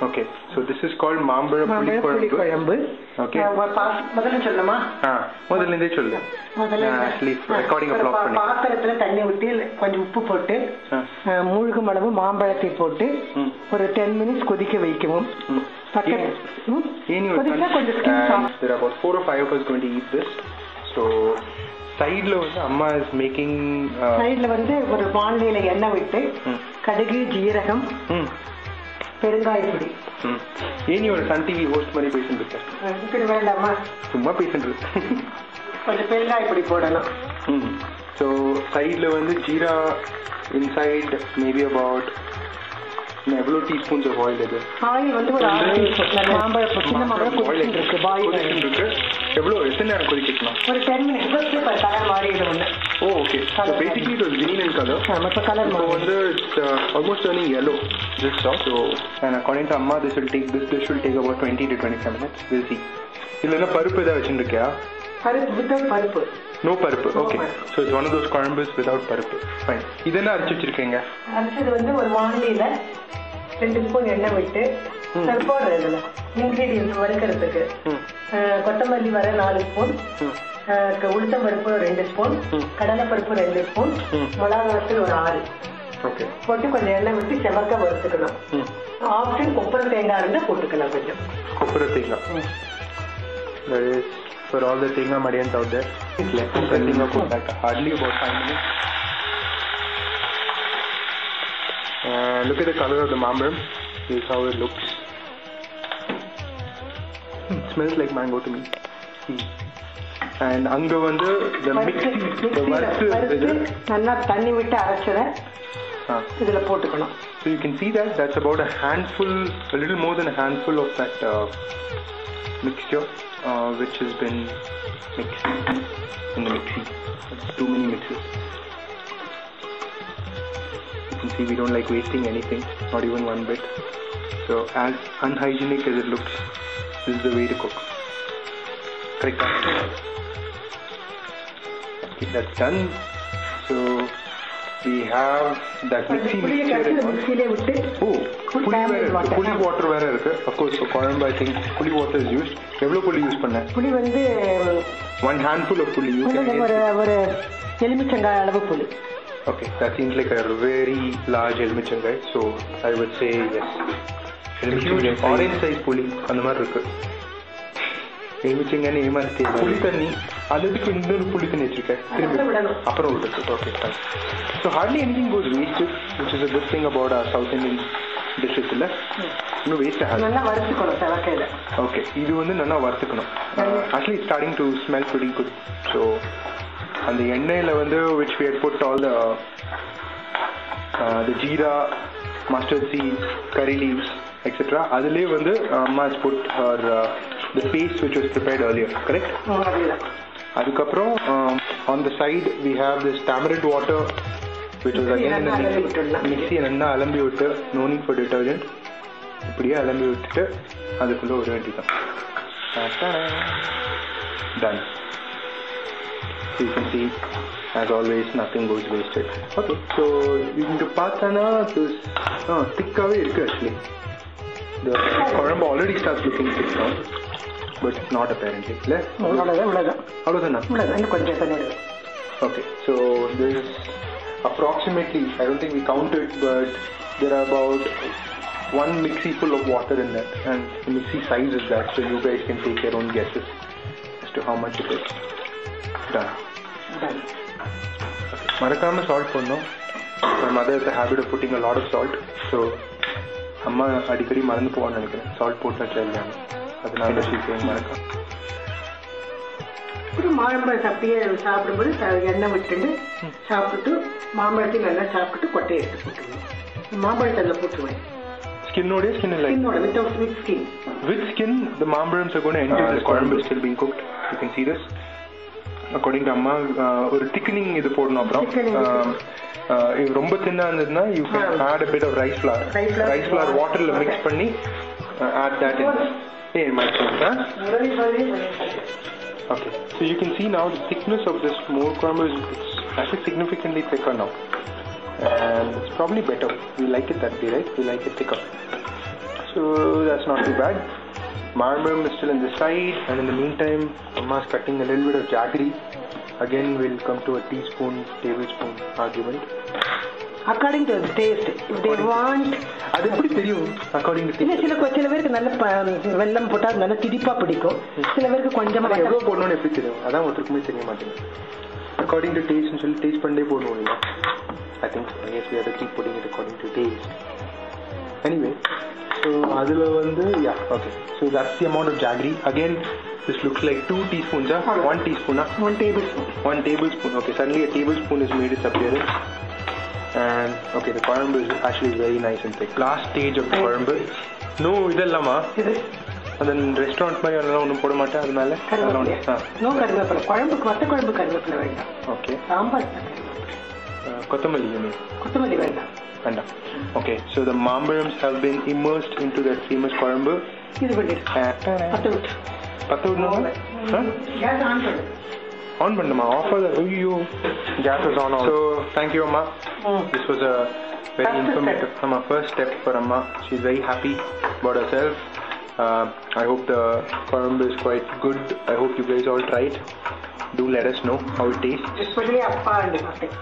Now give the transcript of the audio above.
Okay, so this is called மாம்பழ புளி குழம்பு. Okay. முதல்ல சொல்லணுமா? முதல்ல இருந்தே சொல்லு. actually recording a block பண்ணி. பாத்திரத்துல தண்ணி ஊத்தி கொஞ்சம் உப்பு போட்டு மூழ்கும் அளவு மாம்பழத்தை போட்டு ஒரு 10 minutes கொதிக்க வைக்கவும். There are about 4 or 5 of us going to eat this. So சைடுல வந்து அம்மா is making சைடுல வந்து ஒரு வாணலியில எண்ணெய் விட்டு கடுகு ஜீரகம் பெருங்காய பொடி. ஏனி ஒரு சன் டிவி ஹோஸ்ட் மாதிரி பேசிட்டு இருக்கேன். இப்படி வேண்டாமா? சும்மா பேசிட்டு இருக்கேன். கொஞ்சம் பெருங்காய பொடி போடணும். ஸோ சைடில் வந்து ஜீரா இன்சைட் மேபி அபவுட் எவ்வளோ டீஸ்பூன்ஸ் ஆஃப் ஆயில் இது? ஆயில் வந்து ஒரு 6 டீஸ்பூன். மாம்பழம் சின்ன மாம்பழம் கொதிச்சுட்டு இருக்கு. பாயில் இருக்கு. எவ்வளோ எத்தனை நேரம் கொதிக்கணும்? ஒரு 10 minutes. ஃபர்ஸ்ட் கலர் மாறிடும் ஒன்று. Oh okay. So basically it was green in color. இப்போ கலர் மாறும். வந்து it's almost turning yellow just now. So and according to Amma this will take about 20 to 25 minutes. We'll see. இதுல என்ன பருப்பு ஏதாவது வச்சிருக்கியா? பருப்பு வித்தவுட் பருப்பு. நோ பருப்பு. Okay. So it's one of those குழம்புஸ் without பருப்பு. Fine. இது என்ன அரைச்சு வச்சிருக்கீங்க? அரைச்சது வந்து ஒரு வாணலியில 2 ஸ்பூன் எண்ணெய் விட்டு போடுற இதுல இன்கிரீடியன்ஸ் வறுக்கிறதுக்கு கொத்தமல்லி வர 4 ஸ்பூன், உளுத்தம் பருப்பு 2 ஸ்பூன், கடலை பருப்பு 2 ஸ்பூன், மிளகாத்தூள் ஒரு 6 போட்டு கொஞ்சம் எண்ணெய் விட்டு செவக்க வறுத்துக்கணும். ஆப்ஷன் கொப்பரை தேங்காய் இருந்தா போட்டுக்கலாம். கொஞ்சம் கொப்பரை தேங்காய். That is for all the தேங்காய் மடியன்ஸ் out there. தேங்காய் போட்டாக்க hardly about 5 minutes. Look at the color of the மாம்பழம். This is how it looks. It smells like mango to me. And அங்க வந்து the வறுத்து நல்லா தண்ணி விட்டு அரைச்சத இதுல போட்டுக்கணும். So you can see that that's about a handful, a little more than a handful of that mixture which has been mixed in the mixie. That's too many mixes. You can see we don't like wasting anything, not even one bit. So as unhygienic as it looks, this is the way to cook. Correct. Okay, that's done. So we have that mixie mixture. Oh, puli water வேற இருக்கு. Of course for குழம்பு I think puli water is used. எவ்வளவு புளி use பண்ண? புளி வந்து one handful of புளி use ஒரு எலுமிச்சங்காய் அளவு புளி. Okay, that seems like a very large எலுமிச்சங்காய். So I would say yes. எலுமிச்சங்காய் orange size புளி அந்த மாதிரி இருக்கு. எலுமிச்சங்காய் ஏமாத்தி புளி தண்ணி அதுக்கு இன்னொரு புளி தண்ணி வச்சிருக்கேன். திரும்பி அப்புறம் விட்டுருக்கு. Okay, fine. So hardly anything goes wasted, which is a good thing about our South Indian dishes இல்ல. இன்னும் waste ஆகாது. நல்லா வறுத்துக்கணும் தவக்கையில. Okay, இது வந்து நல்லா வறுத்துக்கணும். Actually it's starting to smell pretty good. So அந்த எண்ணெயில வந்து which we had put all the jeera, mustard seeds, curry leaves, etc. அதிலே வந்து அம்மா has put her the paste which was prepared earlier, correct? அதுக்கப்புறம் on the side we have this tamarind water which was again in the mixie நல்லா அலம்பி விட்டு no need for detergent. இப்படியே அலம்பி விட்டுட்டு அதுக்குள்ள ஒரு வேண்டிதான். Done. So you can see, as always, nothing goes wasted. Okay, so you can பார்த்தனா this thick-ஆவே இருக்கு actually. The குழம்பு already starts looking thick now, but it's not apparently. இல்ல அவ்வளவுதானா? இன்னும் கொஞ்சம் தண்ணி. Okay, so there is approximately, I don't think we counted, but there are about 1 mixie full of water in that, and the mixie size is that, so you guys can take your own guesses as to how much it is. Done. மறக்காம salt பண்ணோம். My mother has the habit of putting a lot of salt, so அம்மா அடிக்கடி மறந்து போவான்னு நினைக்கிறேன் salt போட்டாச்சு இல்லையாங்க. அதனால சீக்கிரம் மறக்காம மாம்பழம் அப்படியே சாப்பிடும்போது எண்ணெய் விட்டுட்டு சாப்பிட்டு மாம்பழத்தையும் நல்லா சாப்பிட்டு கொட்டையை எடுத்து போட்டுருவேன். மாம்பழத்தை அதில் போட்டுருவேன். Skin-ஓட skin இல்லை. Skin-ஓட with skin. With skin, the மாம்பழம்ஸ் are going to enter the குழம்பு still being cooked. You can see this. According to அம்மா ஒரு thickening இது போடணும். அப்புறம் ரொம்ப தின்னா இருந்ததுன்னா you can add a bit of rice flour. Rice flour waterல mix பண்ணி add that in. Hey, my friend. Okay, so you can see now the thickness of this more kuழம்பு is actually significantly thicker now. and it's probably better. We like it that way, right? We like it thicker. So that's not too bad. Marmirum is still on the side, and in the meantime, Amma's cutting a little bit of jaggery. Again, we'll come to a teaspoon, tablespoon argument. According to the taste, if they want. அது எப்படி தெரியும் according to taste? சில பேருக்கு நல்ல வெல்லம் போட்டா நல்ல திதிப்பா பிடிக்கும். சில பேருக்கு கொஞ்சமா எவ்வளவு போடணும்னு எப்படி தெரியும்? அதான் ஒருத்தருக்குமே தெரிய மாட்டேங்குது. According to taste னு சொல்லி டேஸ்ட் பண்ணே போடணும் இல்ல? I think yes we have to keep putting it according to taste. Anyway, so அதுல வந்து yeah, okay. So that's the amount of jaggery. Again, this looks like 2 teaspoons, 1 teaspoon, 1 tablespoon. 1 tablespoon. Okay, suddenly a tablespoon has made its appearance. And okay, the korambu is actually very nice and thick. Last stage of the korambu. No, idellama. And then restaurant mari alla onnu poda maata adu mele. No karivepala. Korambu vatta korambu karivepala vedda. Okay. Sambar. Kottamalli you mean? Kottamalli vedda. Venda. Okay, so the marmirums have been immersed into that famous korambu. Idu panniru. Pattu vidnu. Gas on pannu. On பண்ணணுமா of ஐயோ gas is on. So thank you Amma. This was a very informative first step for Amma. She's very happy about herself. I hope the korambu is quite good. I hope you guys all try it. Do let us know how it tastes. Especially Appa and Karthik.